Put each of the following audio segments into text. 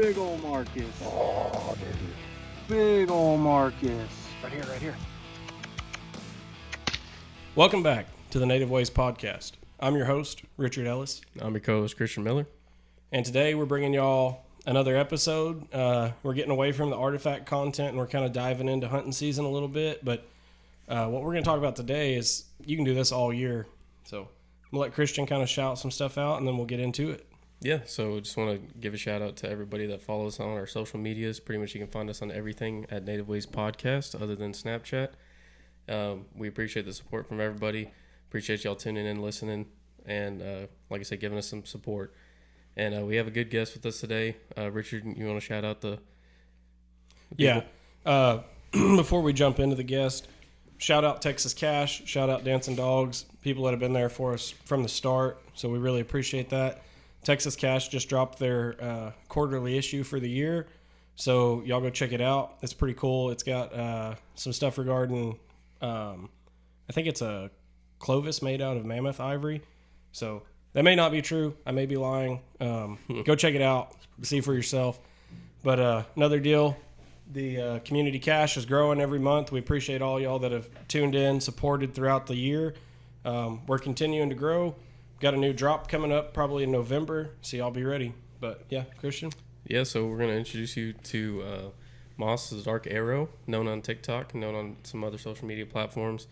Big ol' Marcus. Oh, dude. Big ol' Marcus. Right here, right here. Welcome back to the Native Ways Podcast. I'm your host, Richard Ellis. I'm your co-host, Christian Miller. And today we're bringing y'all another episode. We're getting away from the artifact content and we're kind of diving into hunting season a little bit. But what we're going to talk about today is you can do this all year. So we'll let Christian kind of shout some stuff out and then we'll get into it. Yeah, so just want to give a shout out to everybody that follows us on our social medias. Pretty much you can find us on everything at Native Ways Podcast other than Snapchat. We appreciate the support from everybody. Appreciate y'all tuning in, listening, and like I said, giving us some support. And we have a good guest with us today. Richard, you want to shout out the people? Yeah. Before we jump into the guest, shout out Texas Cash, shout out Dancing Dogs, people that have been there for us from the start. So we really appreciate that. Texas Cash just dropped their quarterly issue for the year. So y'all go check it out. It's pretty cool. It's got some stuff regarding, I think it's a Clovis made out of mammoth ivory. So that may not be true. I may be lying. Go check it out. See for yourself. But another deal, the community cash is growing every month. We appreciate all y'all that have tuned in, supported throughout the year. We're continuing to grow. Got a new drop coming up probably in November, so y'all be ready. But yeah, Christian? Yeah, so we're going to introduce you to Moss's Dark Arrow, known on TikTok, known on some other social media platforms.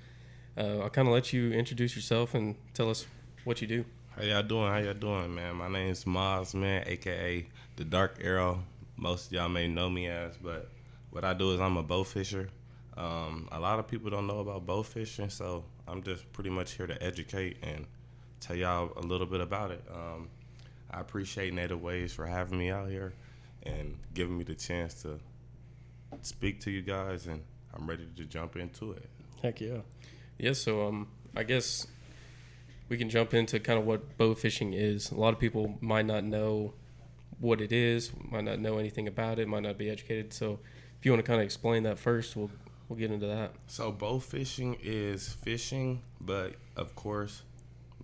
I'll kind of let you introduce yourself and tell us what you do. How y'all doing, man? My name is Moz, man, a.k.a. the Dark Arrow. Most of y'all may know me as, but what I do is I'm a bow fisher. A lot of people don't know about bow fishing, so I'm just pretty much here to educate and tell y'all a little bit about it. I appreciate Native Ways for having me out here and giving me the chance to speak to you guys, and I'm ready to jump into it. Heck yeah. Yeah, so I guess we can jump into kind of what bow fishing is. A lot of people might not know what it is, might not know anything about it, might not be educated. So if you want to kind of explain that first, we'll get into that. So bow fishing is fishing, but of course,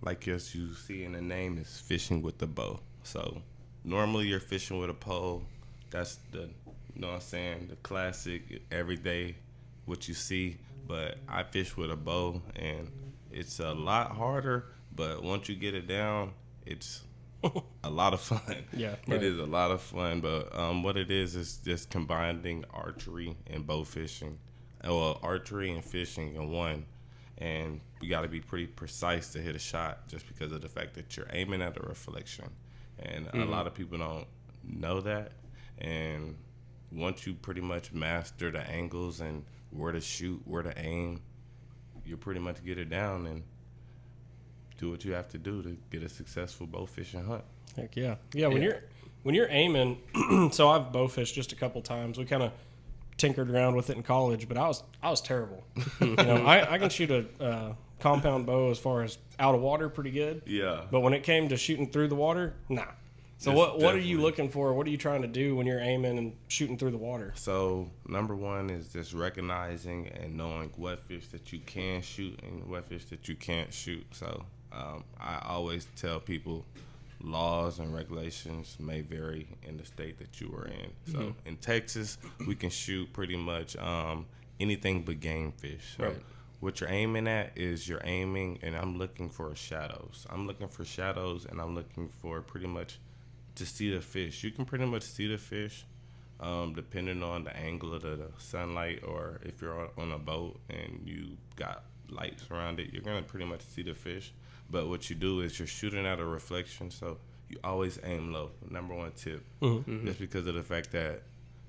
like as you see in the name, is fishing with the bow. So normally you're fishing with a pole. That's the, you know what I'm saying, the classic everyday what you see. But I fish with a bow, and it's a lot harder. But once you get it down, it's a lot of fun. Yeah, right. It is a lot of fun. But what it is just combining archery and bow fishing. Well, archery and fishing in one. And you got to be pretty precise to hit a shot just because of the fact that you're aiming at a reflection. And a lot of people don't know that. And once you pretty much master the angles and where to shoot, where to aim, you pretty much get it down and do what you have to do to get a successful bow fishing hunt. Heck yeah. Yeah, when you're aiming, so I've bow fished just a couple times. We kind of tinkered around with it in college, but I was terrible. You know, I can shoot a compound bow as far as out of water pretty good. Yeah. But when it came to shooting through the water, nah. So what are you looking for? What are you trying to do when you're aiming and shooting through the water? So number one is just recognizing and knowing what fish that you can shoot and what fish that you can't shoot. So I always tell people laws and regulations may vary in the state that you are in. So in Texas, we can shoot pretty much anything but game fish. So what you're aiming at is you're aiming, and I'm looking for shadows. I'm looking for shadows, and I'm looking for pretty much to see the fish. You can pretty much see the fish depending on the angle of the sunlight, or if you're on a boat and you got lights around it, you're going to pretty much see the fish. But what you do is you're shooting at a reflection, so you always aim low. Number one tip, just because of the fact that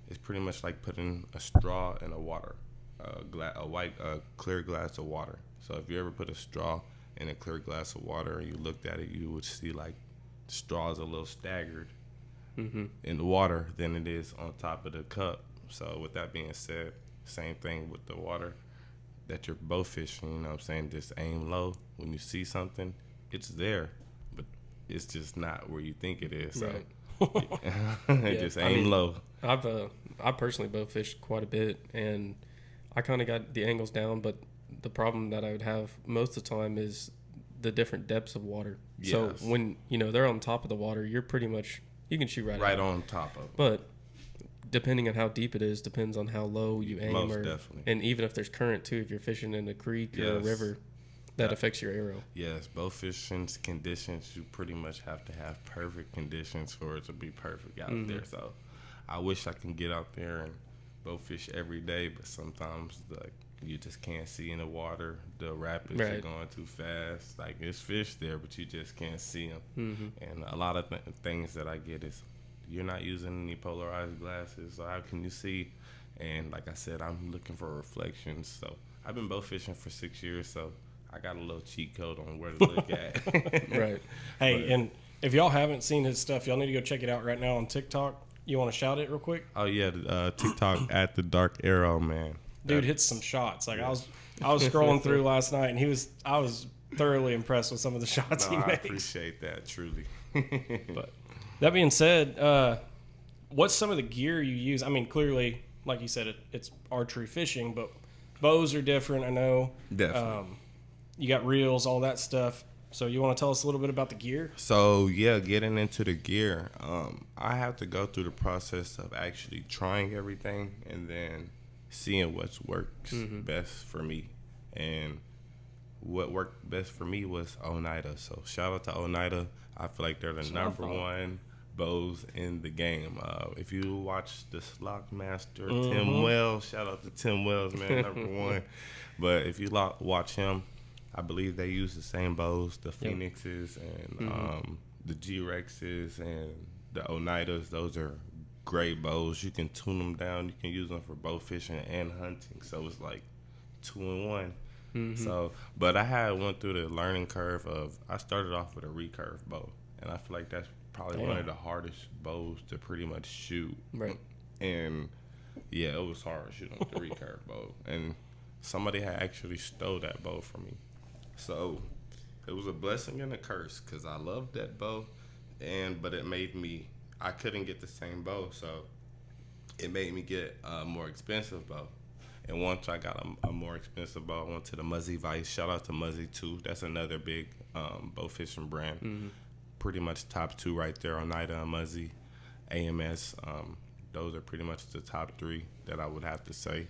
it's pretty much like putting a straw in a water, a clear glass of water. So if you ever put a straw in a clear glass of water and you looked at it, you would see like the straw is a little staggered in the water than it is on top of the cup. So with that being said, same thing with the water that you're bow fishing, you know what I'm saying? Just aim low. When you see something, it's there, but it's just not where you think it is. So just aim low. I personally bow fished quite a bit, and I kind of got the angles down, but the problem that I would have most of the time is the different depths of water. Yes. So when, they're on top of the water, you're pretty much You can shoot right out. on top of them. But depending on how deep it is, depends on how low you aim. Most definitely. And even if there's current too, if you're fishing in a creek or a river, that affects your arrow. Yes, bow fishing conditions, you pretty much have to have perfect conditions for it to be perfect out there. So I wish I can get out there and bow fish every day, but sometimes you just can't see in the water. The rapids are going too fast. Like, there's fish there, but you just can't see them. And a lot of things that I get is you're not using any polarized glasses, so how can you see? And like I said, I'm looking for reflections. So I've been bow fishing for 6 years, so I got a little cheat code on where to look at. Right. Hey, and if y'all haven't seen his stuff, y'all need to go check it out right now on TikTok. You want to shout it real quick? Oh yeah, TikTok at the Dark Arrow Man. Dude hits some shots. Like I was scrolling through last night, and I was thoroughly impressed with some of the shots he I makes. appreciate that, truly. But that being said, what's some of the gear you use? I mean, clearly, like you said, it's archery fishing, but bows are different. I know. Definitely. You got reels, all that stuff. So you want to tell us a little bit about the gear? So yeah, getting into the gear, I have to go through the process of actually trying everything and then seeing what works best for me. And what worked best for me was Oneida. So shout out to Oneida. I feel like they're the number one bows in the game. If you watch the Slock Master, Tim Wells, shout out to Tim Wells, man, number one. But if you watch him, I believe they use the same bows, the Phoenixes and the G-Rexes and the Oneidas. Those are great bows. You can tune them down. You can use them for bow fishing and hunting. So it's like 2-in-1. So, but I went through the learning curve of, I started off with a recurve bow. And I feel like that's probably one of the hardest bows to pretty much shoot. Right. And yeah, it was hard shooting with the recurve bow. And somebody had actually stole that bow from me. So it was a blessing and a curse because I loved that bow, but it made me, I couldn't get the same bow, so it made me get a more expensive bow. And once I got a more expensive bow, I went to the Muzzy Vice. Shout out to Muzzy too. That's another big bow fishing brand. Pretty much top two right there, Oneida and Muzzy. AMS, those are pretty much the top three that I would have to say.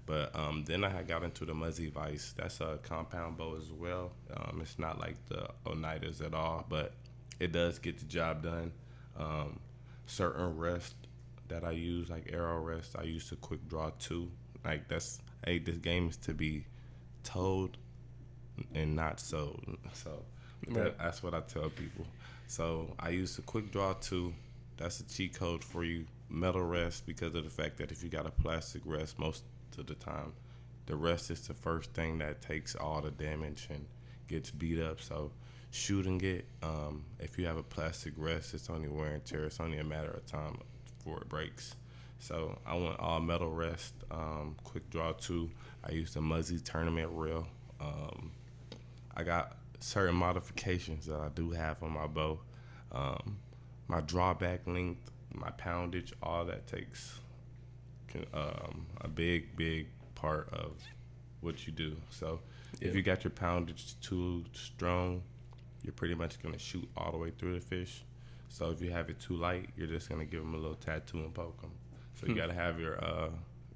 But then I got into the Muzzy Vice. That's a compound bow as well. It's not like the Oneidas at all, but it does get the job done. Certain rest that I use, like arrow rest, I use the Quick Draw 2. Like this game is to be told and not sold. So that's what I tell people. So I use the Quick Draw 2. That's a cheat code for you. Metal rest, because of the fact that if you got a plastic rest, most of the time the rest is the first thing that takes all the damage and gets beat up. So shooting it, if you have a plastic rest, it's only wear and tear. It's only a matter of time before it breaks. So I went all metal rest, Quick Draw 2. I used the Muzzy tournament reel. I got certain modifications that I do have on my bow. My drawback length, my poundage, all that takes a big part of what you do. So if you got your poundage too strong, you're pretty much going to shoot all the way through the fish. So if you have it too light, you're just going to give them a little tattoo and poke them. So you got to have your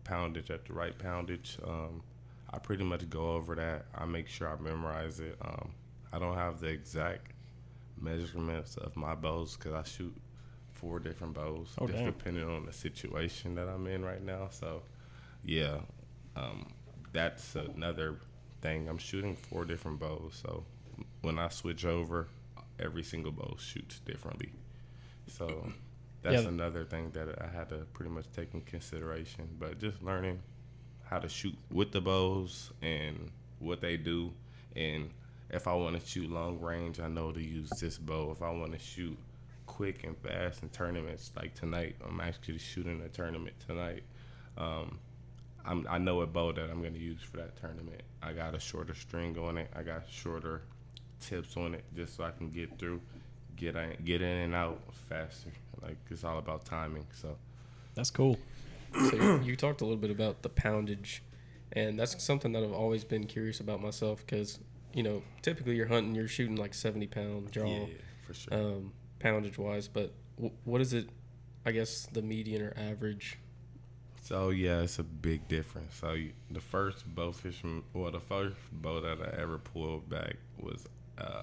poundage at the right poundage. I pretty much go over that. I make sure I memorize it. I don't have the exact measurements of my bows because I shoot 4 different bows, depending on the situation that I'm in right now. So, yeah, that's another thing. I'm shooting 4 different bows. So when I switch over, every single bow shoots differently. So that's another thing that I had to pretty much take in consideration. But just learning how to shoot with the bows and what they do. And if I want to shoot long range, I know to use this bow. If I want to shoot quick and fast in tournaments, like tonight, I'm actually shooting a tournament tonight. I know what bow that I'm going to use for that tournament. I got a shorter string on it. I got shorter tips on it just so I can get through, get in and out faster. Like, it's all about timing. So that's cool. So you talked a little bit about the poundage, and that's something that I've always been curious about myself because, you know, typically you're hunting, you're shooting like 70-pound draw, yeah, for sure. poundage wise. But what is it? I guess the median or average. So yeah, it's a big difference. So the first bow fishing, well, the first bow that I ever pulled back was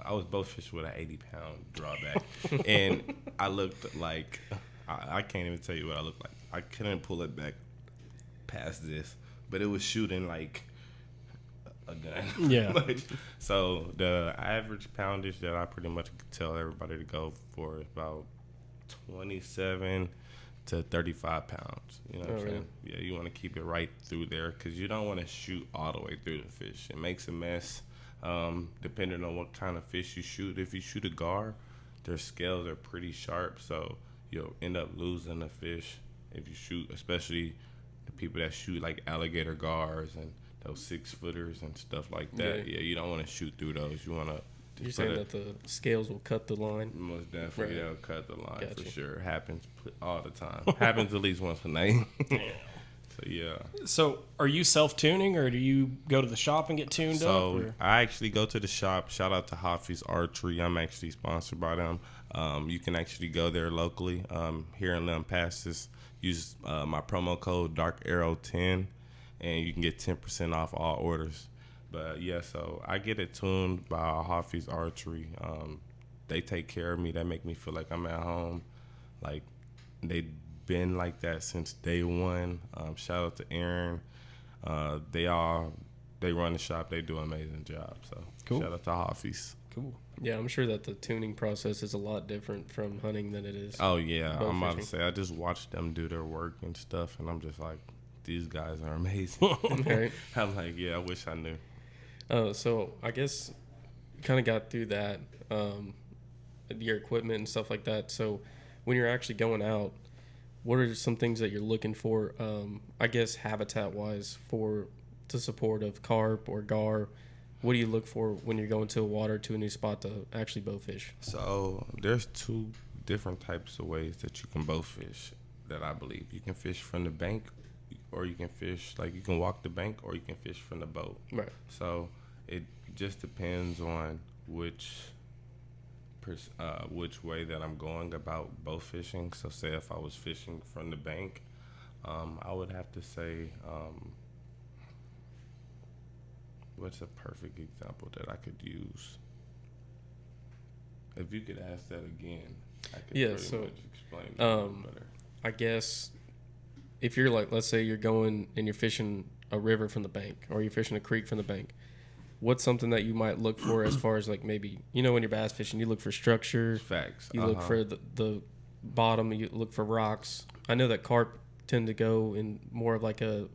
I was bow fishing with an 80-pound drawback, and I looked like I can't even tell you what I looked like. I couldn't pull it back past this, but it was shooting like a gun. Yeah. So the average poundage that I pretty much tell everybody to go for is about 27 to 35 pounds. You know what I'm saying? Really? Yeah, you want to keep it right through there because you don't want to shoot all the way through the fish. It makes a mess. Depending on what kind of fish you shoot. If you shoot a gar, their scales are pretty sharp, so you'll end up losing the fish. If you shoot, especially the people that shoot like alligator gars and those 6-footers and stuff like that. Yeah, you don't want to shoot through those. You want to. You're saying that the scales will cut the line? Most definitely, Right. they'll cut the line Gotcha. for sure. Happens all the time. Happens at least once a night. So yeah. So, are you self-tuning, or do you go to the shop and get tuned up? So Or? I actually go to the shop. Shout out to Hoffy's Archery. I'm actually sponsored by them. You can actually go there locally here in Lampasas. Use my promo code DarkArrow10, and you can get 10% off all orders. But yeah, so I get it tuned by Hoffy's Archery. They take care of me. They make me feel like I'm at home. Like they've been like that since day one. Shout out to Aaron. They run the shop. They do an amazing job. So Cool. Shout out to Hoffy's. Cool. Yeah, I'm sure that the tuning process is a lot different from hunting than it is. Oh yeah, bow I'm about to fishing. say I just watched them do their work and stuff, and I'm just like, these guys are amazing. Right. I'm like, yeah, I wish I knew. So I guess kind of got through that, your equipment and stuff like that. So when you're actually going out, what are some things that you're looking for, I guess habitat-wise, to support of carp or gar? What do you look for when you're going to a water to a new spot to actually bow fish? So there's 2 different types of ways that you can bow fish that I believe. You can fish from the bank, or you can fish, like you can walk the bank, or you can fish from the boat. Right. So it just depends on which way that I'm going about bow fishing. So say if I was fishing from the bank, I would have to say, what's a perfect example that I could use? If you could ask that again, I could Yeah, pretty so, much explain it a little better. I guess if you're like, let's say you're going and you're fishing a river from the bank, or you're fishing a creek from the bank, what's something that you might look for as far as like maybe, when you're bass fishing, you look for structure, Facts. you look for the bottom, you look for rocks. I know that carp tend to go in more of like a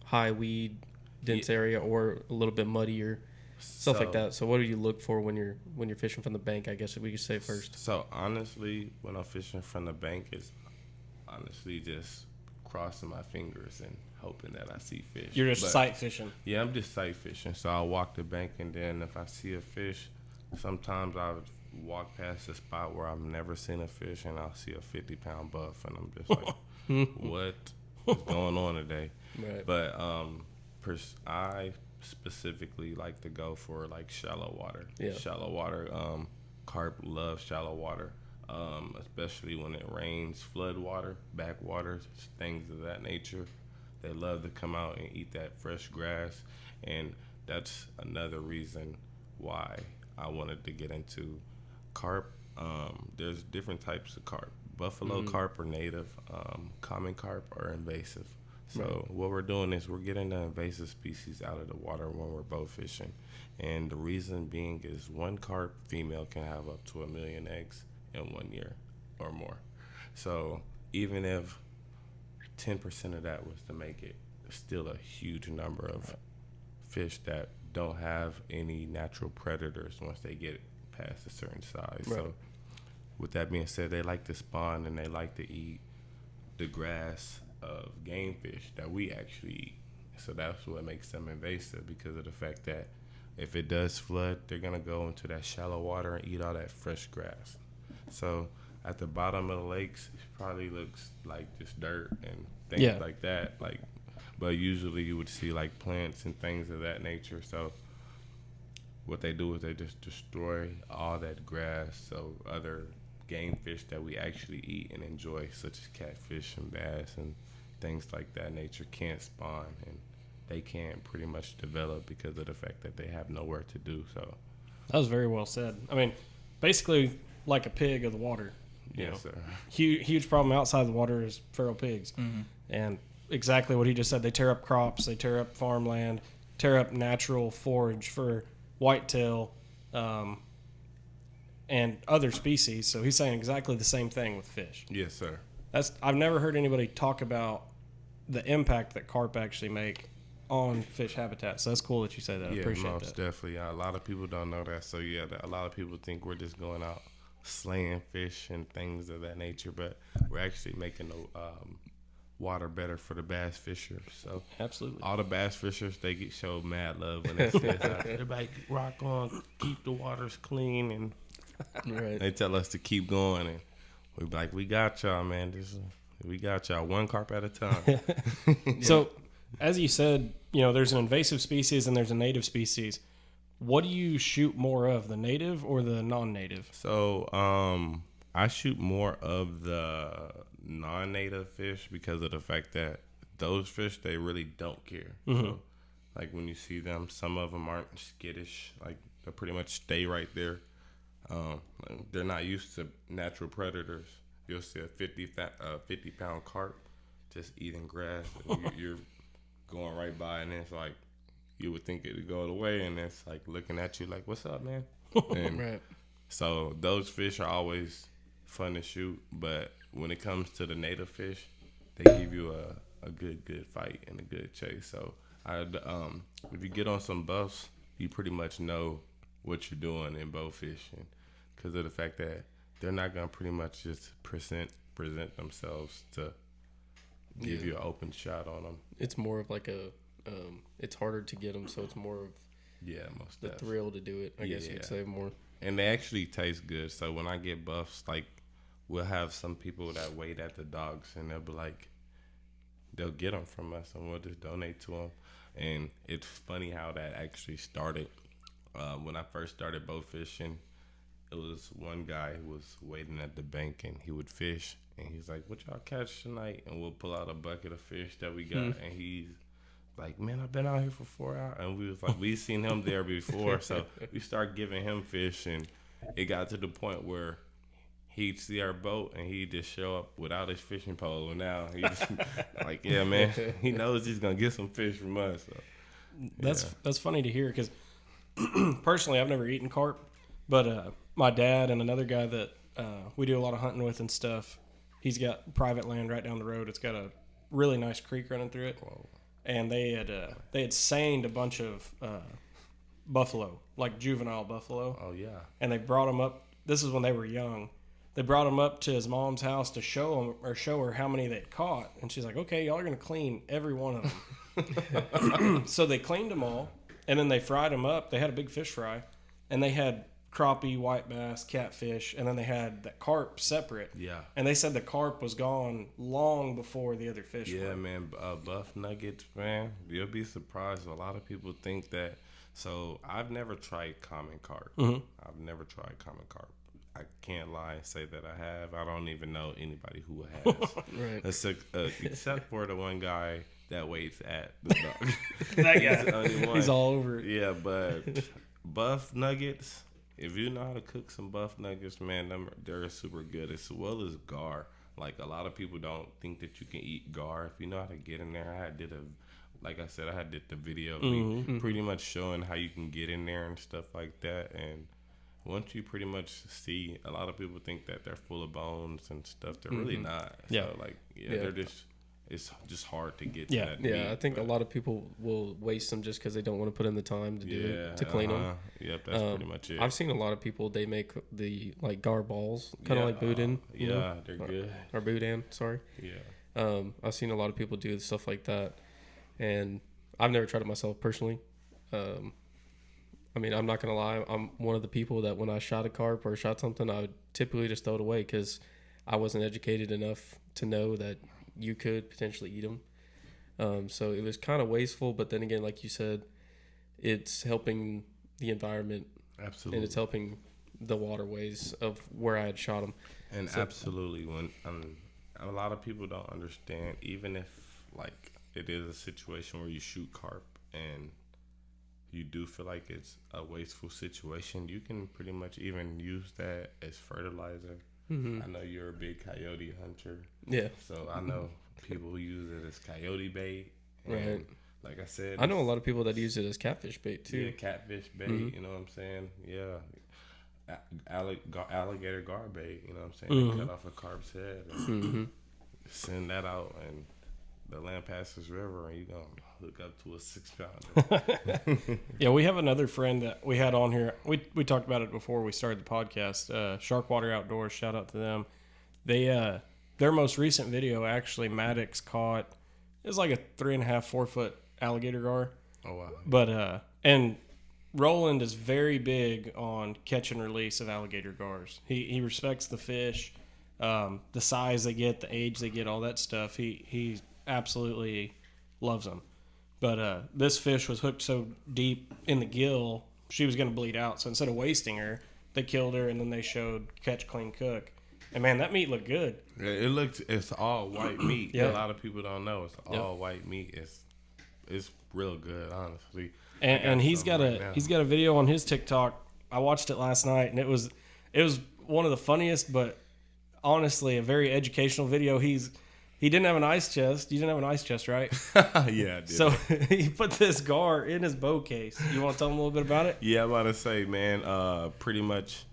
high weed dense area, or a little bit muddier, stuff like that. So what do you look for when you're fishing from the bank, I guess, if we could say first? So honestly, when I'm fishing from the bank, it's honestly just crossing my fingers and hoping that I see fish. You're just But, sight fishing. Yeah, I'm just sight fishing. So I'll walk the bank, and then if I see a fish, sometimes I'll walk past a spot where I've never seen a fish, and I'll see a 50-pound buff, and I'm just like, what is going on today? Right. But I specifically like to go for like shallow water. Yeah. Shallow water. Carp love shallow water, especially when it rains, flood water, backwaters, things of that nature. They love to come out and eat that fresh grass, and that's another reason why I wanted to get into carp. There's different types of carp. Buffalo carp are native. Common carp are invasive. So what we're doing is we're getting the invasive species out of the water when we're bow fishing. And the reason being is one carp female can have up to 1 million eggs in 1 year or more. So even if 10% of that was to make it, it's still a huge number of fish that don't have any natural predators once they get past a certain size. Right. So with that being said, they like to spawn and they like to eat the grass of game fish that we actually eat. So that's what makes them invasive, because of the fact that if it does flood, they're gonna go into that shallow water and eat all that fresh grass. So at the bottom of the lakes, it probably looks like just dirt and things like that. But usually you would see like plants and things of that nature. So what they do is they just destroy all that grass, so other game fish that we actually eat and enjoy, such as catfish and bass and things like that nature, can't spawn, and they can't pretty much develop because of the fact that they have nowhere to do so. That was very well said. I mean, basically like a pig of the water. Yes, sir. Huge problem outside the water is feral pigs. And exactly what he just said. They tear up crops. They tear up farmland, tear up natural forage for whitetail and other species. So he's saying exactly the same thing with fish. Yes, sir. I've never heard anybody talk about the impact that carp actually make on fish habitat. So that's cool that you say that. I appreciate most that. definitely. A lot of people don't know that. So yeah, a lot of people think we're just going out slaying fish and things of that nature, but we're actually making the water better for the bass fishers. So Absolutely. all the bass fishers, they get show mad love when they see us out. They're like, rock on, keep the waters clean, and Right. they tell us to keep going, and we're like, we got y'all, man. We got y'all one carp at a time. So, as you said, there's an invasive species and there's a native species. What do you shoot more of, the native or the non-native? So, I shoot more of the non-native fish because of the fact that those fish, they really don't care. So, like when you see them, some of them aren't skittish. Like they pretty much stay right there. They're not used to natural predators. You'll see a 50-pound carp just eating grass. And you're going right by, and it's like you would think it would go away, and it's like looking at you like, "What's up, man?" And Right. so those fish are always fun to shoot, but when it comes to the native fish, they give you a good fight and a good chase. So if you get on some buffs, you pretty much know what you're doing in bow fishing because of the fact that they're not gonna pretty much just present themselves to give you an open shot on them. It's more of like it's harder to get them, so it's more of Most the definitely. thrill to do it. I guess you'd say more. And they actually taste good. So when I get buffs, like we'll have some people that wait at the docks, and they'll be like, they'll get them from us, and we'll just donate to them. And it's funny how that actually started. When I first started bow fishing, it was one guy who was waiting at the bank, and he would fish, and he's like, "What y'all catch tonight?" And we'll pull out a bucket of fish that we got, and he's like, "Man, I've been out here for 4 hours," and we was like, we seen him there before, so we started giving him fish, and it got to the point where he'd see our boat and he'd just show up without his fishing pole, and now he's like, "Yeah, man," he knows he's gonna get some fish from us. So, That's funny to hear because personally, I've never eaten carp, but my dad and another guy that we do a lot of hunting with and stuff, he's got private land right down the road. It's got a really nice creek running through it. Whoa. And they had seined a bunch of buffalo, like juvenile buffalo. Oh yeah. And they brought them up. This is when they were young. They brought them up to his mom's house to show her how many they'd caught. And she's like, "Okay, y'all are gonna clean every one of them." So they cleaned them all, and then they fried them up. They had a big fish fry, and they had crappie, white bass, catfish, and then they had that carp separate. Yeah. And they said the carp was gone long before the other fish Yeah, were. man. Buff nuggets, man. You'll be surprised. A lot of people think that. So I've never tried common carp. I've never tried common carp. I can't lie and say that I have. I don't even know anybody who has. Right. Except for the one guy that waits at the dock. That He's the only guy, one. he's all over it. Yeah, but buff nuggets, if you know how to cook some buff nuggets, man, they're super good, as well as gar. Like, a lot of people don't think that you can eat gar. If you know how to get in there, I did the video of me pretty much showing how you can get in there and stuff like that. And once you pretty much see, a lot of people think that they're full of bones and stuff. They're really not. Yeah. So, like, they're just, it's just hard to get to that Yeah, meat, I think but- a lot of people will waste them just because they don't want to put in the time to do it, to clean them. Yep, that's pretty much it. I've seen a lot of people, they make the like gar balls, kind of like boudin. you know? they're good. Or boudin, sorry. Yeah. I've seen a lot of people do stuff like that, and I've never tried it myself personally. I mean, I'm not gonna lie. I'm one of the people that when I shot a carp or shot something, I would typically just throw it away because I wasn't educated enough to know that you could potentially eat them. So it was kind of wasteful. But then again, like you said, it's helping the environment Absolutely. and it's helping the waterways of where I had shot them. And absolutely, when a lot of people don't understand, even if like it is a situation where you shoot carp and you do feel like it's a wasteful situation, you can pretty much even use that as fertilizer. Mm-hmm. I know you're a big coyote hunter. Yeah. So I know people use it as coyote bait. And Right. like I said, I know a lot of people that use it as catfish bait too. Yeah, catfish bait, you know what I'm saying? Yeah. Alligator gar bait, you know what I'm saying? They cut off a carp's head and send that out and the Lampasas River and you're going to hook up to a 6-pounder. Yeah, we have another friend that we had on here. We talked about it before we started the podcast. Sharkwater Outdoors, shout out to them. They their most recent video, actually, Maddox caught, it was like a 3.5, 4 foot alligator gar. Oh, wow. But, and Roland is very big on catch and release of alligator gars. He respects the fish, the size they get, the age they get, all that stuff. He absolutely loves them. But this fish was hooked so deep in the gill, she was going to bleed out. So instead of wasting her, they killed her, and then they showed catch, clean, cook. And, man, that meat looked good. Yeah, it's all white meat. Yeah. A lot of people don't know. It's all white meat. It's real good, honestly. And he's got a video on his TikTok. I watched it last night, and it was one of the funniest, but honestly a very educational video. He didn't have an ice chest. You didn't have an ice chest, right? Yeah, I did. So he put this gar in his bow case. You want to tell him a little bit about it? Yeah, I'm about to say, man, pretty much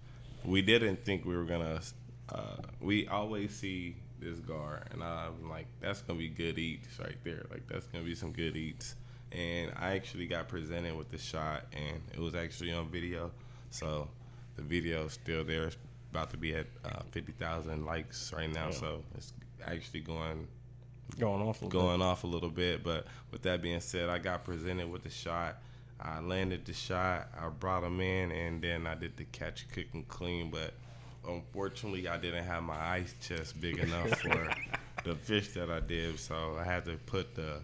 we didn't think we were going to we always see this gar, and I'm like, that's going to be good eats right there. Like, that's going to be some good eats. And I actually got presented with the shot, and it was actually on video. So the video is still there. It's about to be at 50,000 likes right now. Yeah. So it's actually going off a little bit. But with that being said, I got presented with the shot. I landed the shot. I brought him in, and then I did the catch, cook, and clean. But unfortunately, I didn't have my ice chest big enough for the fish that I did. So I had to put the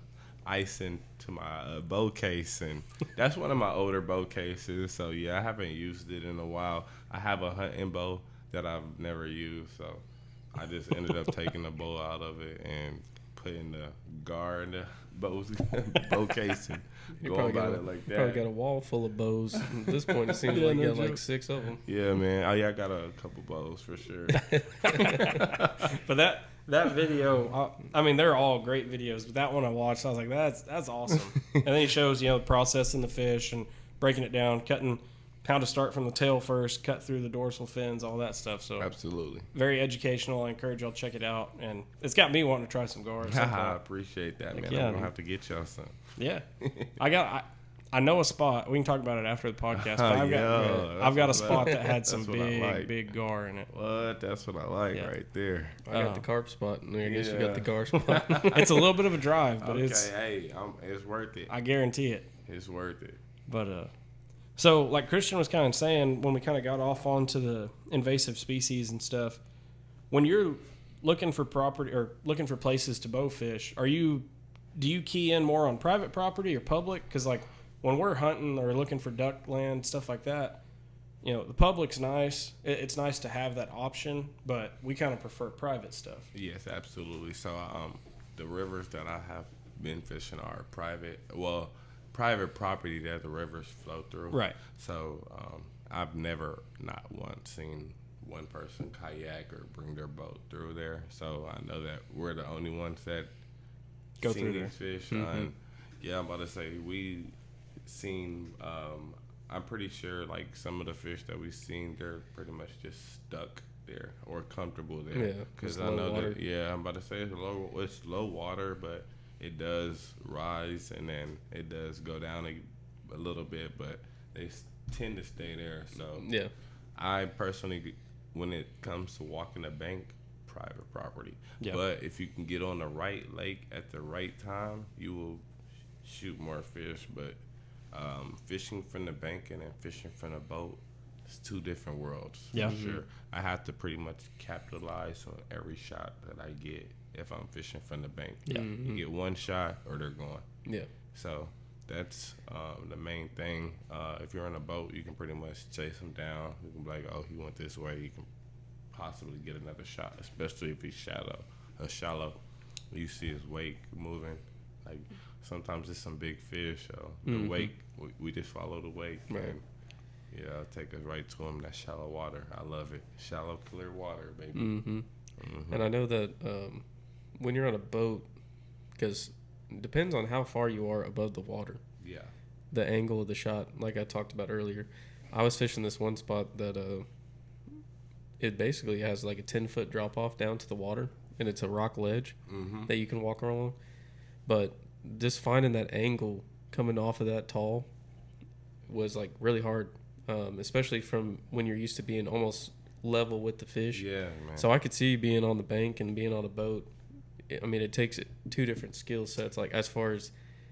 ice into my bow case, and that's one of my older bow cases. So yeah, I haven't used it in a while. I have a hunting bow that I've never used, so I just ended up taking the bow out of it and putting the gar in the bow case and going about it like that. Probably got a wall full of bows. At this point, it seems like you got like 6 of them. Yeah, man. Oh yeah, I got a couple bows for sure. But that video, I mean, they're all great videos, but that one I watched, I was like, that's awesome. And then he shows, processing the fish and breaking it down, cutting how to start from the tail first, cut through the dorsal fins, all that stuff. So absolutely, very educational. I encourage y'all to check it out, and it's got me wanting to try some gar. I appreciate that, man. I'm gonna have to get y'all some. Yeah, I know a spot. We can talk about it after the podcast. But I've got a spot that had some big gar in it. What? That's what I like right there. I got the carp spot, and I guess you got the gar spot. It's a little bit of a drive, but it's worth it. I guarantee it. It's worth it. But so like Christian was kind of saying, when we kind of got off onto the invasive species and stuff, when you're looking for property or looking for places to bow fish, do you key in more on private property or public? Because like when we're hunting or looking for duck land, stuff like that, the public's nice. It's nice to have that option, but we kind of prefer private stuff. Yes, absolutely. So the rivers that I have been fishing are private property that the rivers flow through. Right. So I've never, not once, seen one person kayak or bring their boat through there. So I know that we're the only ones that go seen through these there. fish. And yeah, I'm about to say we seen. I'm pretty sure like some of the fish that we've seen, they're pretty much just stuck there or comfortable there. Yeah, because I know that. Yeah, I'm about to say it's low water, but it does rise and then it does go down a little bit, but they tend to stay there. So yeah, I personally, when it comes to walking a bank, private property. Yeah. But if you can get on the right lake at the right time, you will shoot more fish. But fishing from the bank and then fishing from the boat, it's two different worlds. Yeah. For sure. I have to pretty much capitalize on every shot that I get if I'm fishing from the bank. Yeah. You get one shot or they're gone. Yeah. So that's the main thing. If you're on a boat, you can pretty much chase him down. You can be like, oh, he went this way. You can possibly get another shot, especially if he's shallow. You see his wake moving. Like sometimes it's some big fish. So the wake, we just follow the wake. Right. And, yeah, I'll take us right to him. That shallow water, I love it. Shallow, clear water, baby. And I know that when you're on a boat, because it depends on how far you are above the water. Yeah. The angle of the shot, like I talked about earlier. I was fishing this one spot that it basically has like a 10-foot drop off down to the water, and it's a rock ledge that you can walk along. But just finding that angle coming off of that tall was like really hard, especially from when you're used to being almost level with the fish. Yeah, man. So I could see being on the bank and being on a boat. I mean, it takes two different skill sets, like as far as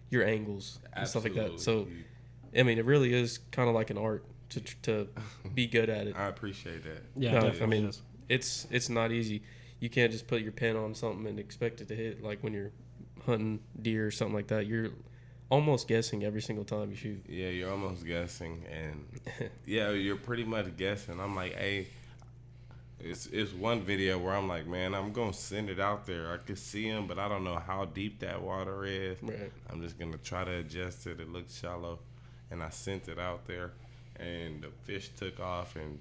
your angles and stuff like that. So, I mean, it really is kind of like an art to be good at it. I appreciate that. Yeah, No, definitely. I mean, it's not easy. You can't just put your pen on something and expect it to hit. Like when you're hunting deer or something like that, you're almost guessing every single time you shoot. Yeah, you're almost guessing, and yeah, you're pretty much guessing. I'm like, hey, it's one video where I'm like, man, I'm gonna send it out there. I could see him, but I don't know how deep that water is. Right. I'm just gonna try to adjust it. It looks shallow, and I sent it out there, and the fish took off, and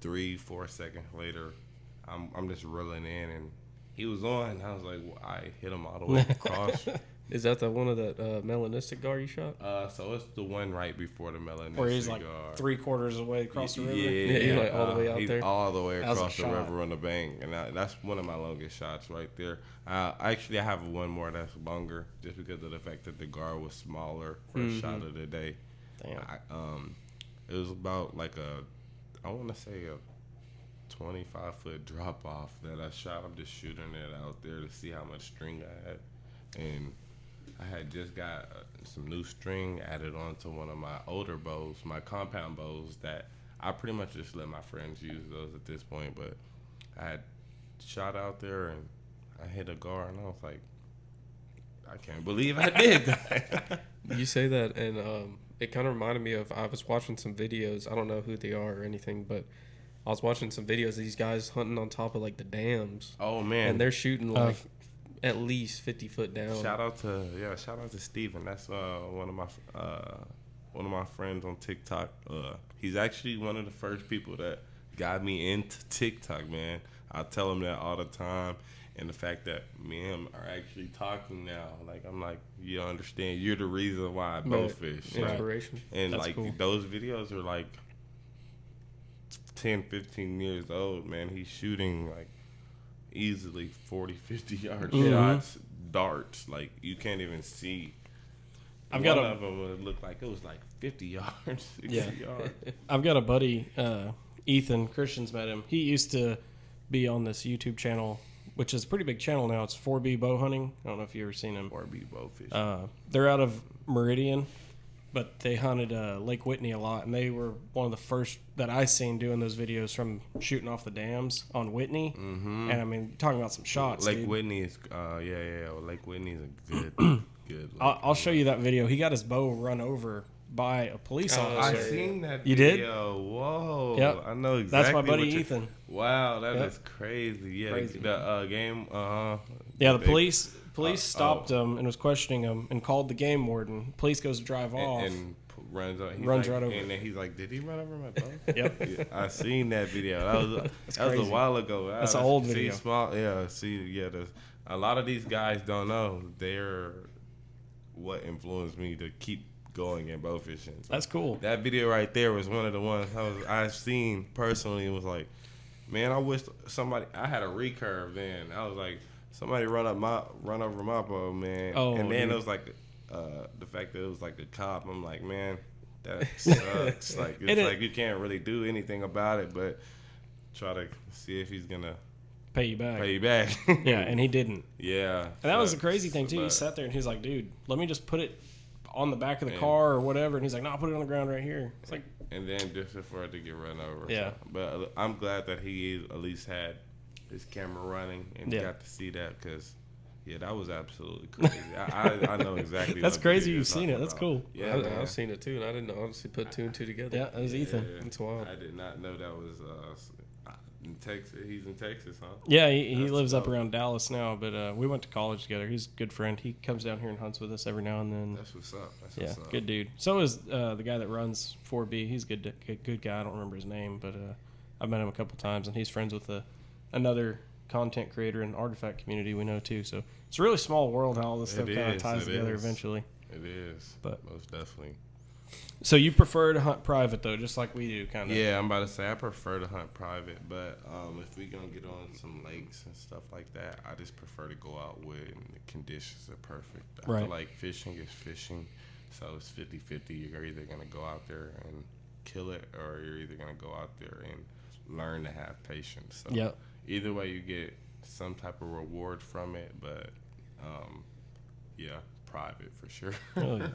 3-4 seconds later, I'm just reeling in, and he was on. I was like, well, I hit him all the way across. Is that the one of that melanistic gar you shot? So it's the one right before the melanistic. Where he's like guard. 3/4 of the way across the river. Yeah, he's like all the way out he's there. all the way That was a across the shot. river on the bank, and that's one of my longest shots right there. Actually, I have one more that's longer, just because of the fact that the guard was smaller. First shot of the day. Damn. It was about like I want to say a 25-foot drop off that I shot. I'm just shooting it out there to see how much string I had, and I had just got some new string added onto one of my older bows, my compound bows, that I pretty much just let my friends use those at this point. But I had shot out there and I hit a gar, and I was like, I can't believe I did that. You say that, and it kind of reminded me of, I was watching some videos. I don't know who they are or anything, but I was watching some videos of these guys hunting on top of like the dams. Oh man, And they're shooting like at least 50 foot down. shout out to Steven. That's one of my friends on TikTok. He's actually one of the first people that got me into TikTok, man. I tell him that all the time, and the fact that me and him are actually talking now, like I'm like, you understand, you're the reason why I bowfish. Inspiration. And That's like cool. those videos are like 10, 15 years old, man. He's shooting like easily 40, 50 yard shots, darts. Like you can't even see. I've One got of them would look like it was like 50 yards, 60 Yeah. yards. I've got a buddy, Ethan. Christian's met him. He used to be on this YouTube channel, which is a pretty big channel now. It's 4B Bow Hunting. I don't know if you've ever seen him. Or be bowfish. They're out of Meridian, but they hunted Lake Whitney a lot, and they were one of the first that I seen doing those videos from shooting off the dams on Whitney. Mm-hmm. And I mean, talking about some shots. Lake dude. Whitney is, Lake Whitney is a good, good. I'll show you that video. He got his bow run over by a police I officer. seen that You did? video. Whoa. Yep. I know exactly. That's my buddy what you- Ethan. Wow, that Yep. is crazy. Yeah, Crazy. the game. Yeah, the they- police stopped him and was questioning him and called the game warden. Police goes to drive off. and runs on. He's Runs like, right over. And then he's like, "Did he run over my bow?" Yep. Yeah, I seen that video. That was a crazy. while ago. That's an old see, video. A lot of these guys don't know they're what influenced me to keep going in bow fishing. That's cool. That video right there was one of the ones I've seen personally, and was like, man, I wish I had a recurve then. I was like, somebody run over my bow, man. Oh, and then dude. it was like the fact that it was like a cop. I'm like, man, that sucks. Like it's like you can't really do anything about it, but try to see if he's gonna Pay you back. pay you back. Yeah, and he didn't. Yeah. And that was the crazy thing too. He But- sat there and he's like, "Dude, let me just put it on the back of the car or whatever." And he's like, "No, I'll put it on the ground right here." It's like, And then just for it to get run over. Yeah. But I'm glad that he at least had his camera running and Yeah. got to see that, because Yeah, that was absolutely crazy. I know exactly. That's what crazy video you're you've seen talking it. That's about. cool. Yeah, man. I've seen it too, and I didn't honestly put two and two together. Yeah, that was Ethan. It's wild. I did not know that was in Texas. He's in Texas, huh? Yeah, he That's lives up dope. around Dallas now, but we went to college together. He's a good friend. He comes down here and hunts with us every now and then. That's what's up. That's Yeah, what's up. good dude. So is the guy that runs 4B. He's a good guy. I don't remember his name, but I've met him a couple times, and he's friends with another content creator in the artifact community we know too. So it's a really small world how all this stuff It kind of is, ties it together is. eventually. It is, But- most definitely. So you prefer to hunt private though, just like we do, kind of. Yeah, I'm about to say I prefer to hunt private, but if we gonna get on some lakes and stuff like that, I just prefer to go out when the conditions are perfect. I Right. feel like fishing is fishing, so it's 50-50. You're either gonna go out there and kill it, or you're either gonna go out there and learn to have patience. So Yep. either way, you get some type of reward from it, but yeah, private for sure. Oh, yeah.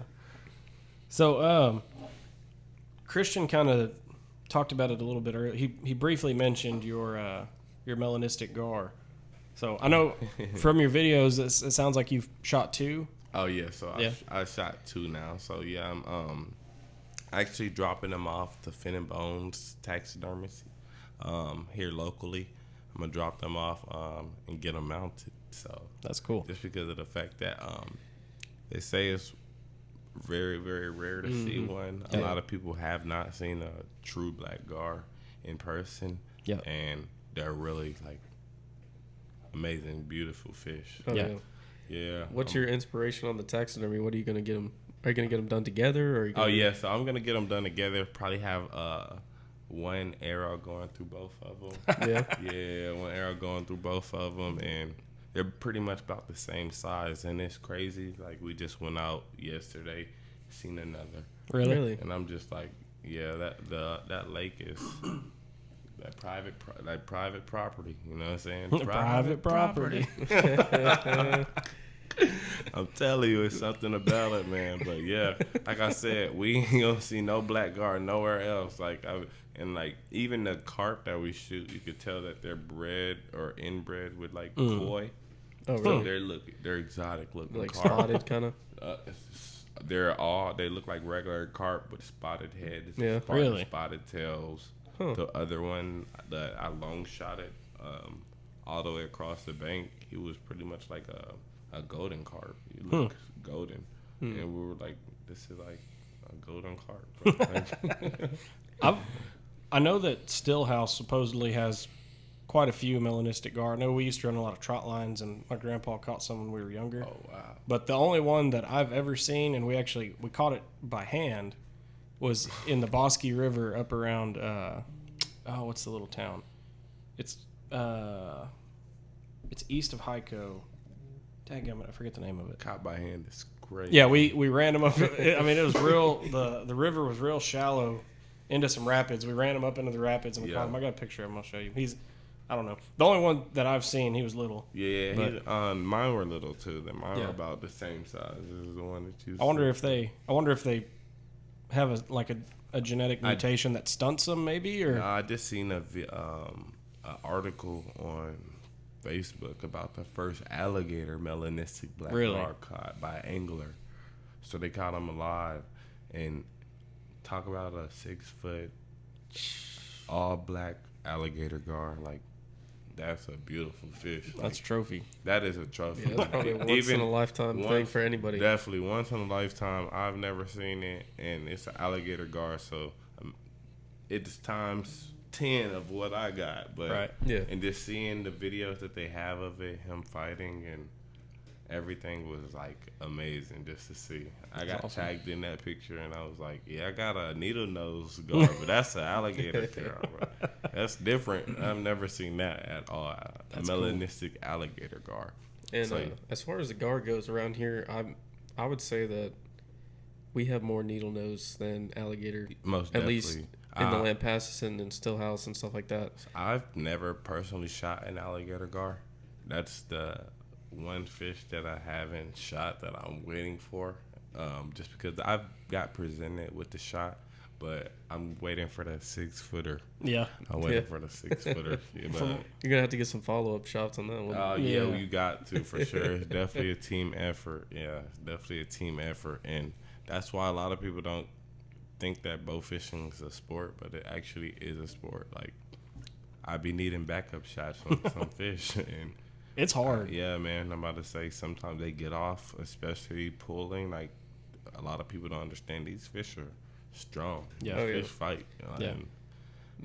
So, Christian kind of talked about it a little bit earlier. He briefly mentioned your melanistic gar. So I know from your videos, it sounds like you've shot 2. Oh yeah, so Yeah. I shot 2 now. So yeah, I'm actually dropping them off to Fin and Bones taxidermist here locally. I'm gonna drop them off and get them mounted. So That's cool. just because of the fact that they say it's very, very rare to see one. A Yeah. lot of people have not seen a true black gar in person. Yeah. And they're really like amazing, beautiful fish. Oh, Yeah. Yeah. What's your inspiration on the taxidermy? What are you gonna get them? Are you gonna get them done together, or are you Oh gonna yeah, so I'm gonna get them done together. Probably have one arrow going through both of them. Yeah. Yeah, one arrow going through both of them, and they're pretty much about the same size. And it's crazy. Like we just went out yesterday, seen another, Really? and I'm just like, yeah, that lake is that private property. You know what I'm saying? Private property. I'm telling you, it's something about it, man. But yeah, like I said, we ain't gonna see no black gar nowhere else. And even the carp that we shoot, you could tell that they're bred or inbred with like koi. Oh, So really? they're exotic looking Like carp. spotted, kind of. They look like regular carp with spotted heads. Yeah. Really? Spotted tails. Huh. The other one that I long shot it all the way across the bank, he was pretty much like a golden carp. He looked golden, and we were like, "This is like a golden carp." Bro. I know that Stillhouse supposedly has quite a few melanistic gar. I know we used to run a lot of trot lines, and my grandpa caught some when we were younger. Oh wow! But the only one that I've ever seen, and we caught it by hand, was in the Bosque River up around what's the little town? It's east of Hyco. Daggum, I forget the name of it. Caught by hand is great. Yeah, we ran them up. I mean, it was real. The river was real shallow into some rapids. We ran him up into the rapids and we caught him. I got a picture of him. I'll show you. I don't know. The only one that I've seen, he was little. Yeah, But- mine were little too. Mine Yeah. were about the same size as the one that you. I wonder if they have a genetic mutation that stunts them, maybe, or I just seen a article on Facebook about the first alligator melanistic black Really? gar caught by an angler. So they caught him alive, and talk about a 6-foot all black alligator gar. Like that's a beautiful fish. that's Like, trophy. that is a trophy. Yeah, that's probably a once Even in a lifetime thing once- for anybody. Definitely once in a lifetime. I've never seen it, and it's an alligator gar, so it's times 10 of what I got. But Right. Yeah. and just seeing the videos that they have of it, him fighting and everything was like amazing just to see. I got awesome. tagged in that picture, and I was like, yeah, I got a needle nose gar, but that's an alligator gar. Bro. That's different. I've never seen that at all. A That's cool. melanistic alligator gar. And So, as far as the gar goes around here, I would say that we have more needle nose than alligator, most at definitely. least in the Lampasas and Stillhouse and stuff like that. I've never personally shot an alligator gar. That's the one fish that I haven't shot that I'm waiting for, just because I've got presented with the shot, but I'm waiting for that 6-footer. Yeah. I'm waiting for the 6-footer. Yeah, but You're gonna have to get some follow-up shots on that one. yeah, you got to for sure. It's definitely a team effort. Yeah, it's definitely a team effort, and that's why a lot of people don't think that bow fishing is a sport, but it actually is a sport. Like I be needing backup shots on some fish, and It's hard. yeah, man. I'm about to say sometimes they get off, especially pulling. Like a lot of people don't understand these fish are strong. Yeah. These Oh, yeah. fish fight. Yeah. And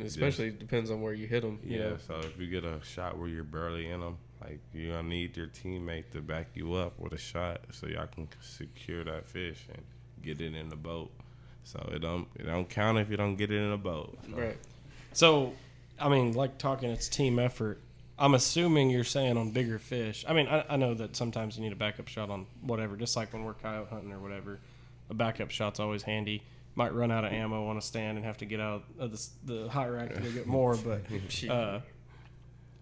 Especially depends on where you hit them. yeah, so if you get a shot where you're barely in them, like you're gonna need your teammate to back you up with a shot, so y'all can secure that fish and get it in the boat. So it don't count if you don't get it in the boat. So. Right. So, I mean, like talking, it's team effort. I'm assuming you're saying on bigger fish. I mean, I know that sometimes you need a backup shot on whatever, just like when we're coyote hunting or whatever. A backup shot's always handy. Might run out of ammo on a stand and have to get out of the high rack to go get more. But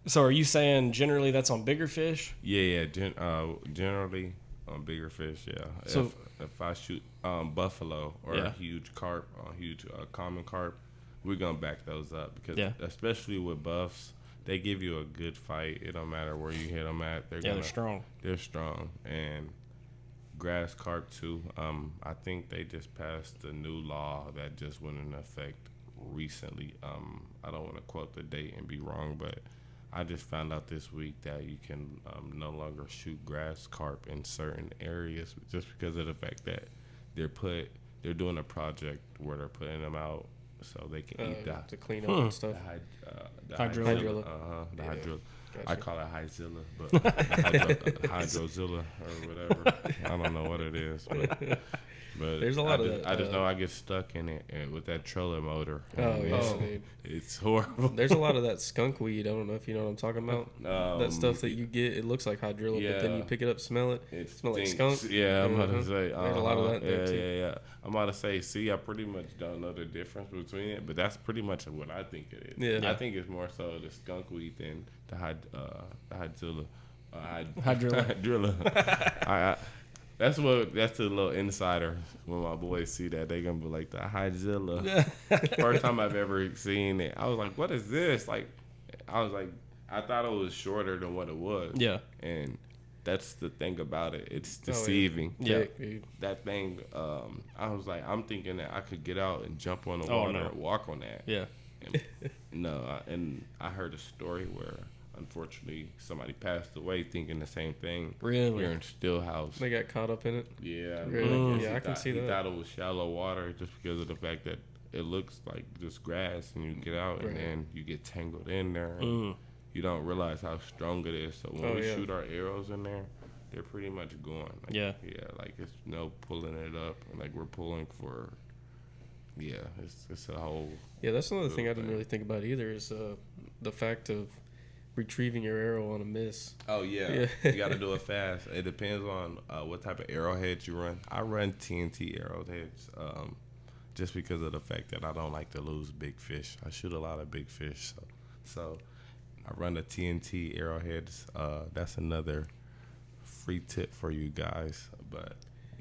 so are you saying generally that's on bigger fish? Yeah. Generally on bigger fish, yeah. So- if I shoot buffalo or Yeah. a huge carp, a huge common carp, we're gonna back those up because Yeah. especially with buffs, they give you a good fight. It don't matter where you hit them at. They're strong. They're strong. And grass carp too. I think they just passed the new law that just went into effect recently. I don't want to quote the date and be wrong, but I just found out this week that you can no longer shoot grass carp in certain areas just because of the fact that they're doing a project where they're putting them out so they can eat that. To clean up and stuff. Hydrilla. The Yeah. hydrilla. Gotcha. I call it Hyzilla, but the Hydrozilla or whatever. I don't know what it is, but There's a lot of just, that, I just know I get stuck in it and with that trolling motor. Oh, yeah, dude. It's horrible. There's a lot of that skunk weed. I don't know if you know what I'm talking about. That stuff that you get, it looks like hydrilla, but then you Yeah. pick it up, smell it. It smells like stinks. skunk. Yeah, I'm about to Mhm. say. There's a lot of that there, too. Yeah. I'm about to say. See, I pretty much don't know the difference between it, but that's pretty much what I think it is. Yeah. I think it's more so the skunk weed than the Hyzilla. Hydrilla. Hydrilla. That's the little insider. When my boys see that, they gonna be like the Hyzilla. First time I've ever seen it, I was like, "What is this?" Like, I thought it was shorter than what it was. Yeah. And that's the thing about it. It's Oh, yeah. deceiving. Yeah. Thick, dude. That thing. I was like, I'm thinking that I could get out and jump on the Oh, water no. and walk on that. Yeah. And, no, and I heard a story where unfortunately somebody passed away thinking the same thing. Really? Here in Stillhouse. They got caught up in it. Yeah, Really? guess Yeah, he I can thought- see he that. thought it was shallow water just because of the fact that it looks like just grass, and you get out Right. and then you get tangled in there, and you don't realize how strong it is. So when Oh, we yeah. shoot our arrows in there, they're pretty much going. Like, Yeah. like it's no pulling it up, like we're pulling for. Yeah, it's a whole. Yeah, that's another thing I didn't thing. really think about either is the fact of retrieving your arrow on a miss. Oh yeah, Yeah. you got to do it fast. It depends on what type of arrowheads you run. I run TNT arrowheads, just because of the fact that I don't like to lose big fish. I shoot a lot of big fish, so I run the TNT arrowheads. That's another free tip for you guys. But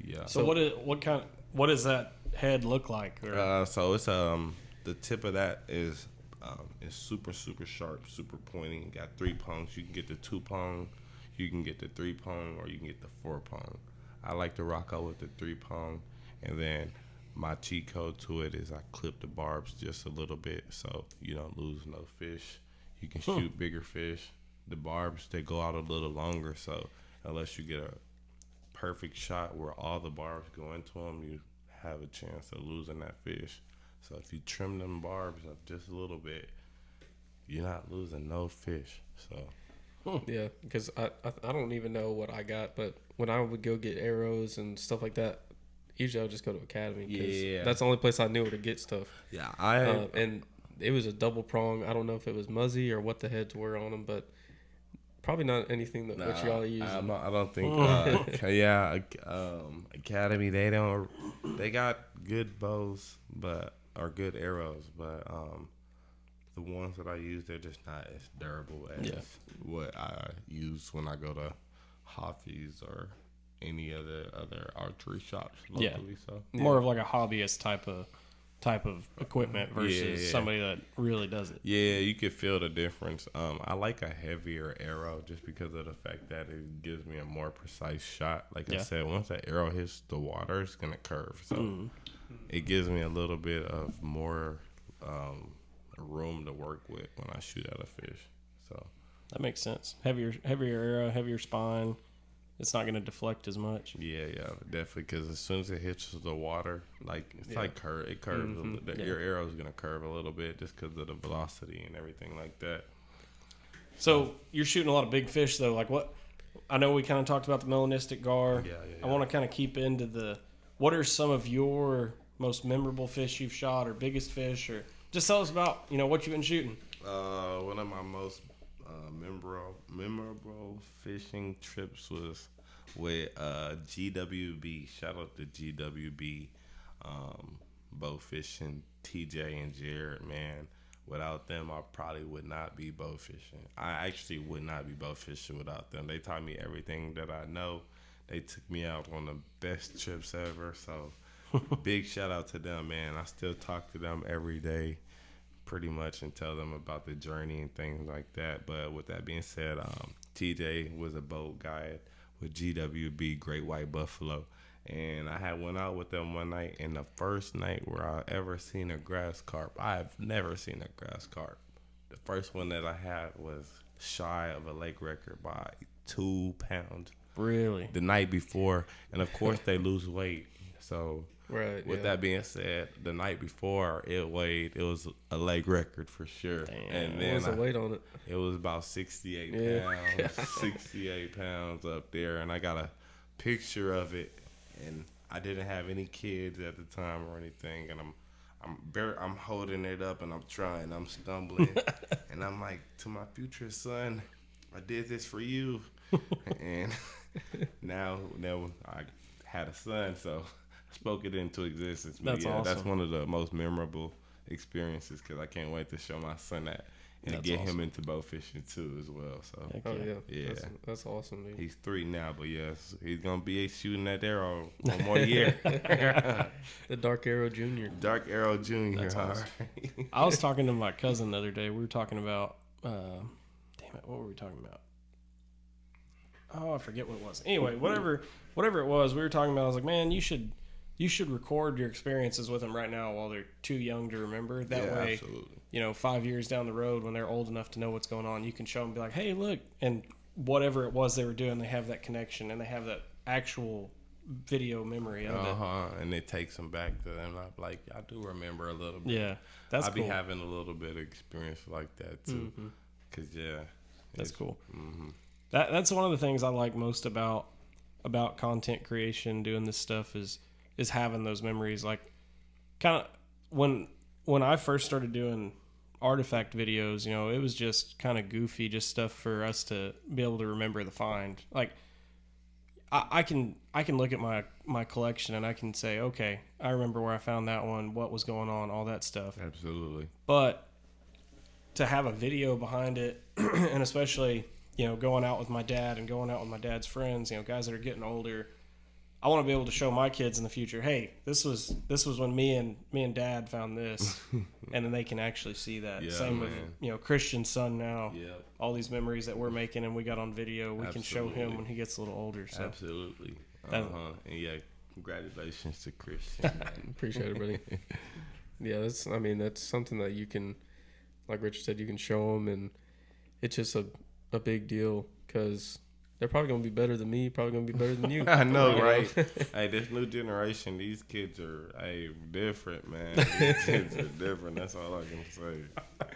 yeah, So what does that head look like? Or, so it's the tip of that is super sharp, super pointy. You got 3 prongs. You can get the 2 prong, you can get the 3 prong, or you can get the 4 prong. I like to rock out with the 3 prong, and then my cheat code to it is I clip the barbs just a little bit so you don't lose no fish. You can shoot bigger fish. The barbs, they go out a little longer, so unless you get a perfect shot where all the barbs go into them, you have a chance of losing that fish. So if you trim them barbs up just a little bit, you're not losing no fish. So Yeah, because I don't even know what I got, but when I would go get arrows and stuff like that, usually I would just go to Academy. 'Cause Yeah. that's the only place I knew where to get stuff. yeah, And it was a double prong. I don't know if it was muzzy or what the heads were on them, but probably not anything that what y'all use. I don't think. Academy, they got good bows, or good arrows, but the ones that I use, they're just not as durable as what I use when I go to Hoffies or any of the other archery shops locally. So more of like a hobbyist type of type of equipment versus Yeah. somebody that really does it. Yeah, you can feel the difference. I like a heavier arrow just because of the fact that it gives me a more precise shot. Like I said, once that arrow hits the water, it's gonna curve. So it gives me a little bit of more room to work with when I shoot at a fish. So That makes sense. Heavier arrow, heavier spine. It's not going to deflect as much. yeah, definitely. Because as soon as it hits the water, like it's like it curves. Your arrow is gonna curve a little bit just because of the velocity and everything like that. So you're shooting a lot of big fish, though. Like what? I know we kind of talked about the melanistic gar. Yeah. I want to kind of keep into what are some of your most memorable fish you've shot, or biggest fish, or just tell us about what you've been shooting. One of my most memorable fishing trips was with GWB. Shout out to GWB, bowfishing, TJ and Jared. Man, without them, I probably would not be bowfishing. I actually would not be bowfishing without them. They taught me everything that I know. They took me out on the best trips ever. So big shout out to them, man. I still talk to them every day, pretty much, and tell them about the journey and things like that. But with that being said, TJ was a boat guide with GWB, Great White Buffalo, and I had went out with them one night, and the first night where I ever seen a grass carp. I've never seen a grass carp. The first one that I had was shy of a lake record by 2 pounds. Really? The night before, and of course they lose weight. So Right. with that being said, the night before it was a leg record for sure. Damn. And What was then the weight on it? it was about 68 Yeah. pounds, 68 pounds up there. And I got a picture of it, and I didn't have any kids at the time or anything. And I'm holding it up, and I'm stumbling. And I'm like, to my future son, I did this for you. And now I had a son, so spoke it into existence. But That's that's awesome. one of the most memorable experiences because I can't wait to show my son that and That's get him awesome. into bow fishing too as well. So Heck Oh yeah. yeah. Yeah. That's awesome, dude. he's 3 now, but yes, he's gonna be shooting that arrow one more year. The Dark Arrow Junior. Dark Arrow Junior. That's all awesome. right. I was talking to my cousin the other day. We were talking about, what were we talking about? Oh, I forget what it was. Anyway, whatever it was, we were talking about. I was like, man, you should record your experiences with them right now while they're too young to remember. That Yeah, way, absolutely. 5 years down the road when they're old enough to know what's going on, you can show them, be like, hey, look, and whatever it was they were doing, they have that connection and they have that actual video memory of it. And it takes them back to them. I'm like, I do remember a little bit. Yeah, that's I cool. be having a little bit of experience like that too. Cause That's cool. Mm-hmm. That's one of the things I like most about content creation, doing this stuff is having those memories. Like, kind of when I first started doing artifact videos, it was just kind of goofy, just stuff for us to be able to remember the find. Like, I can look at my collection and I can say, okay, I remember where I found that one, what was going on, all that stuff. Absolutely. But to have a video behind it, and especially, going out with my dad and going out with my dad's friends, guys that are getting older, I want to be able to show my kids in the future, hey, this was when me and dad found this, and then they can actually see that. Yeah, Same man. with Christian's son now. Yep. All these memories that we're making and we got on video, we can show him Absolutely. when he gets a little older. So Absolutely. That- And yeah, congratulations to Christian. Appreciate it, buddy. Yeah, that's something that you can, like Richard said, you can show them, and it's just a big deal because they're probably gonna be better than me, probably gonna be better than you. I know, You right? Hey, this new generation, these kids are different, man. These kids are different. That's all I can say.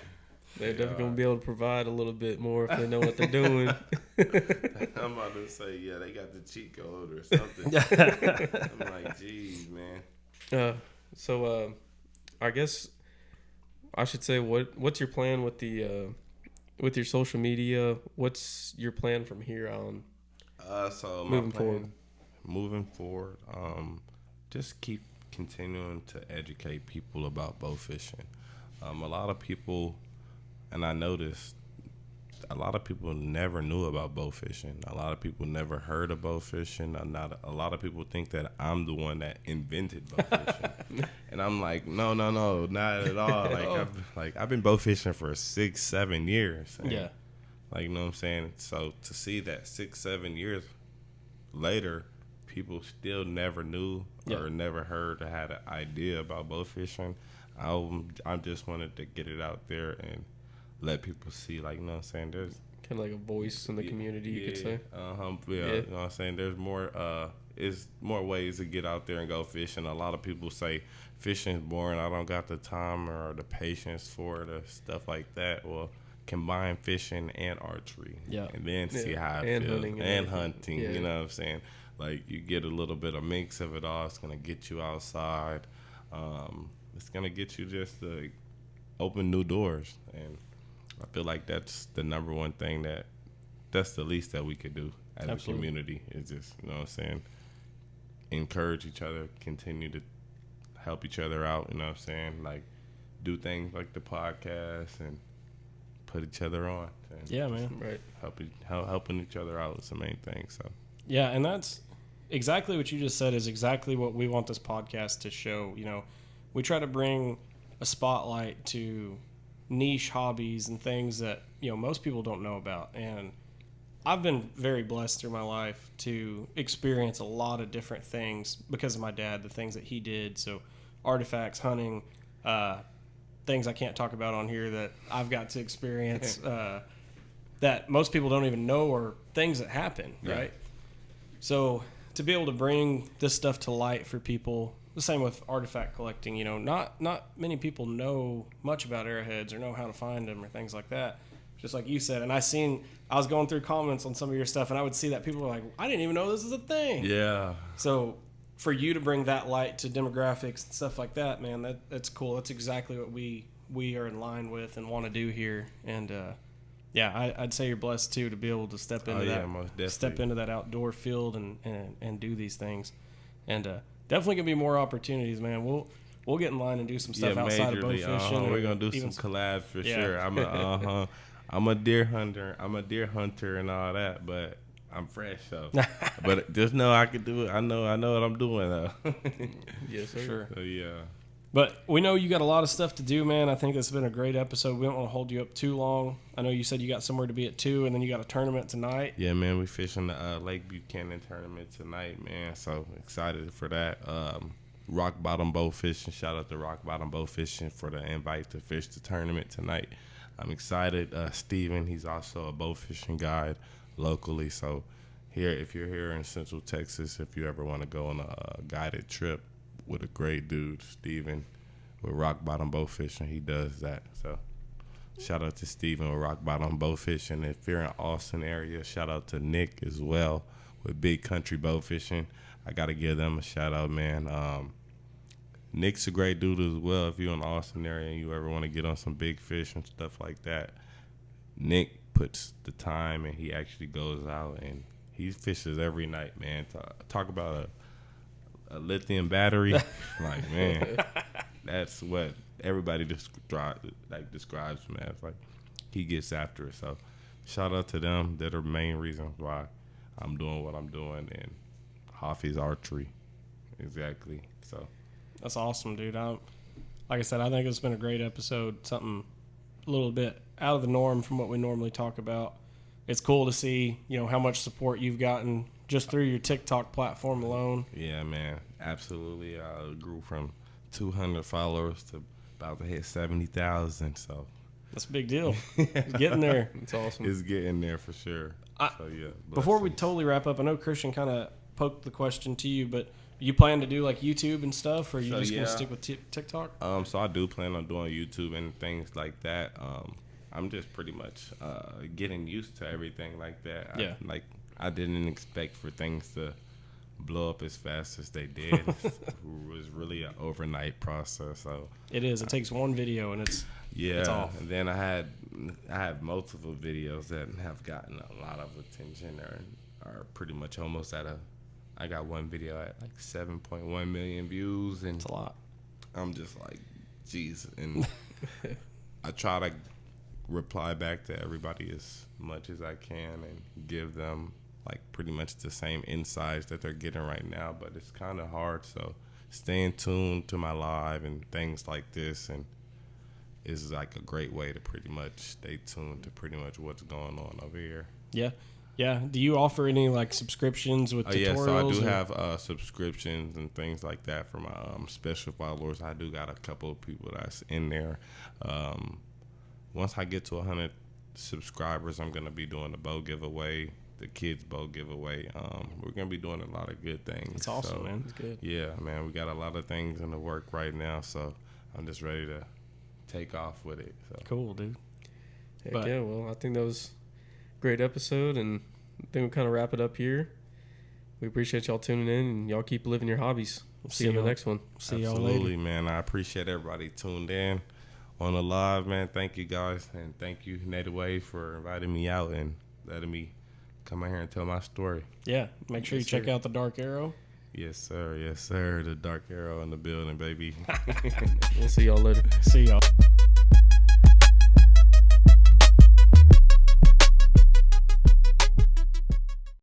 They're definitely gonna be able to provide a little bit more if they know what they're doing. I'm about to say, yeah, they got the cheat code or something. I'm like, geez, man. So I guess I should say, what's your plan with with your social media? What's your plan from here on? So moving forward, just keep continuing to educate people about bow fishing. A lot of people, and I noticed, a lot of people never knew about bow fishing. A lot of people never heard of bow fishing. A lot of people think that I'm the one that invented bow fishing, and I'm like, no, not at all. I've been bow fishing for 6-7 years. And, Yeah. like, you know what I'm saying. So to see that 6-7 years later, people still never knew or never heard or had an idea about bow fishing. I just wanted to get it out there and let people see, like, you know what I'm saying, there's Kind of like a voice in the community, you could say. you know what I'm saying, there's more more ways to get out there and go fishing. A lot of people say fishing is boring, I don't got the time or the patience for it or stuff like that. Well, combine fishing and archery, and then see how it feels, and hunting. You know what I'm saying? Like, you get a little bit of mix of it all. It's gonna get you outside. It's gonna get you just to open new doors, and I feel like that's the number one thing that's the least that we could do as a community, is just, you know what I'm saying, encourage each other, continue to help each other out. You know what I'm saying? Like, do things like the podcast and put each other on. And man. Right. Helping each other out is the main thing. So. Yeah, and that's exactly what you just said is exactly what we want this podcast to show. You know, we try to bring a spotlight to niche hobbies and things that, you know, most people don't know about. And I've been very blessed through my life to experience a lot of different things because of my dad, the things that he did. So artifacts, hunting, things I can't talk about on here that I've got to experience that most people don't even know, or things that happen, right? So to be able to bring this stuff to light for people, the same with artifact collecting, you know, not many people know much about arrowheads or know how to find them or things like that. Just like you said, and I was going through comments on some of your stuff, and I would see that people were like, I didn't even know this is a thing. Yeah. So for you to bring that light to demographics and stuff like that, man, that's cool. That's exactly what we are in line with and want to do here. And I'd say you're blessed too to be able to step into that outdoor field and do these things. And definitely gonna be more opportunities, man. We'll get in line and do some stuff outside of bow fishing. We're gonna do some collabs for sure. I'm a deer hunter. I'm a deer hunter and all that, but I'm fresh, so. But just know I can do it. I know what I'm doing, though. Yes, sir. Sure. So, yeah. But we know you got a lot of stuff to do, man. I think this has been a great episode. We don't want to hold you up too long. I know you said you got somewhere to be at 2, and then you got a tournament tonight. Yeah, man. We fishing the Lake Buchanan tournament tonight, man. So excited for that. Rock Bottom Bow Fishing. Shout out to Rock Bottom Bow Fishing for the invite to fish the tournament tonight. I'm excited. Steven, he's also a bow fishing guide locally. So if you're here in Central Texas, if you ever want to go on a guided trip with a great dude, Steven, with Rock Bottom Bow Fishing, he does that. So shout out to Steven with Rock Bottom Bow Fishing. If you're in Austin area, shout out to Nick as well with Big Country Bow Fishing. I got to give them a shout out, man. Nick's a great dude as well. If you're in the Austin area and you ever want to get on some big fish and stuff like that, Nick puts the time and he actually goes out and he fishes every night, man. Talk about a lithium battery. Like, man, that's what everybody describes him as. Like, he gets after it. So shout out to them. They're the main reason why I'm doing what I'm doing. And Hoffy's Archery. Exactly. So that's awesome, dude. Like I said, I think it's been a great episode. Something a little bit out of the norm from what we normally talk about. It's cool to see, you know, how much support you've gotten just through your TikTok platform alone. Yeah, man. Absolutely. I grew from 200 followers to about to hit 70,000. So that's a big deal. It's getting there. It's awesome. It's getting there for sure. So, yeah. Before we totally wrap up, I know Christian kind of poked the question to you, but you plan to do like YouTube and stuff, or are you just going to stick with TikTok? So I do plan on doing YouTube and things like that. I'm just pretty much getting used to everything like that. Yeah. I didn't expect for things to blow up as fast as they did. It was really an overnight process. So it is. It takes one video and it's off. And then I had multiple videos that have gotten a lot of attention or are pretty much almost at I got one video at like 7.1 million views, and it's a lot. I'm just like, geez. And I try to reply back to everybody as much as I can and give them like pretty much the same insights that they're getting right now. But it's kind of hard, so staying tuned to my live and things like this and is like a great way to pretty much stay tuned to pretty much what's going on over here. Yeah. Yeah. Do you offer any like subscriptions with tutorials? Yeah, so I do have subscriptions and things like that for my special followers. I do got a couple of people that's in there. Once I get to 100 subscribers, I'm going to be doing the bow giveaway, the kids bow giveaway. We're going to be doing a lot of good things. That's awesome, so, man. That's good. Yeah, man, we got a lot of things in the work right now, so I'm just ready to take off with it. So. Cool, dude. Heck yeah, well, I think that was a great episode, and I think we'll kind of wrap it up here. We appreciate y'all tuning in, and y'all keep living your hobbies. We'll see you in the next one. See y'all later. Absolutely, man. I appreciate everybody tuned in on the live, man. Thank you, guys, and thank you, Native Wave, for inviting me out and letting me come out here and tell my story. Yeah, make sure you check out the Dark Arrow. Yes, sir. Yes, sir. The Dark Arrow in the building, baby. We'll see y'all later. See y'all.